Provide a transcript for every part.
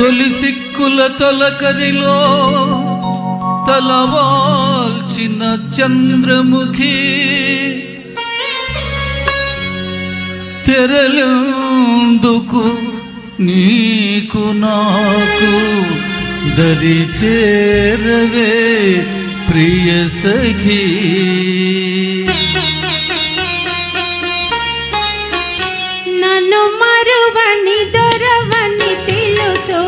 తొలి సిక్కుల తొలకరిలో తలవాల్చిన చంద్రముఖి తెరలందుకు నీకు నాకు దరి చేరవే ప్రియ సఖీ. నన్ను మరువని దొరవని తెలుసు,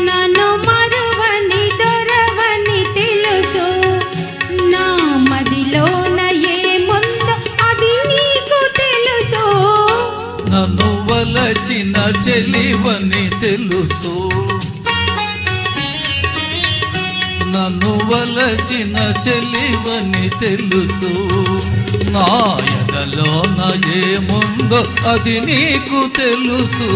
నన్ను మరువని దొరవని తెలుసు. నా మదిలోన ఏముందో అది నీకు తెలుసు. నన్ను వలచిన చెలివని తెలుసు, నన్ను వలచిన చెలివని తెలుసు. నా ఎదలోన ఏముందో అది నీకు తెలుసు.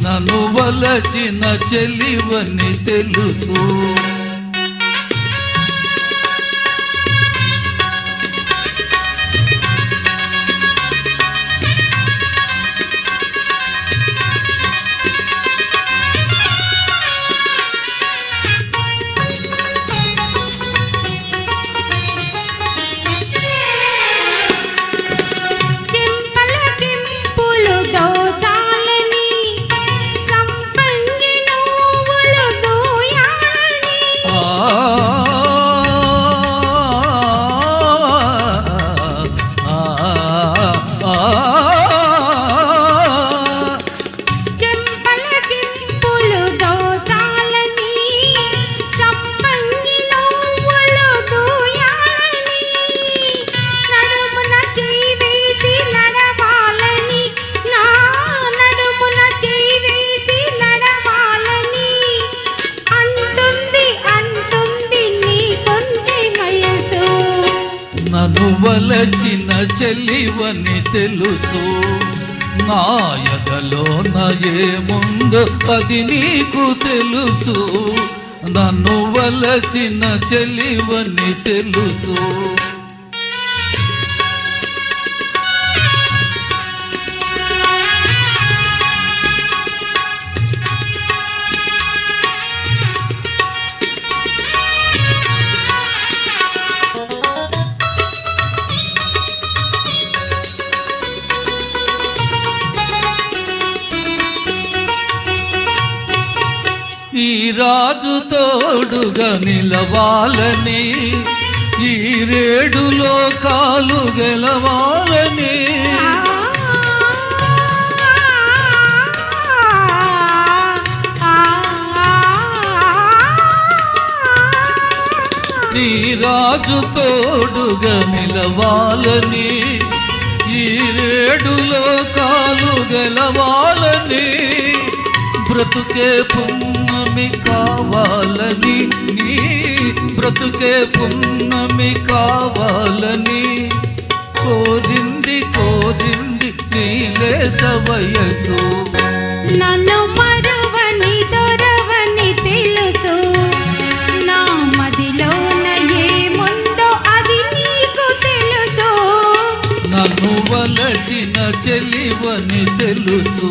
నన్ను వలచిన చెలివని తెలుసు. నన్ను వలచిన చెలివని తెలుసు. నా ఎదలోన ఏముందో అది నీకు తెలుసు. నన్ను వలచిన చెలివని తెలుసు. ఈ రాజు తోడుగా నిలవాలని, ఈ రేడులో కాలు గెలవాలని. ఈ రాజు తోడుగా నిలవాలని, ఈ రేడులో కాలు గెలవాలని. బ్రతుకే పున్నమి కావాలని, నీ బ్రతుకే పున్నమి కావాలని. కోరింది కోరింది నీ లేత వయసు. నన్ను మరువని దొరవని తెలుసు. నా మదిలోన ఏముందో అది నీకు తెలుసు. నన్ను వలచిన చెలివని తెలుసు.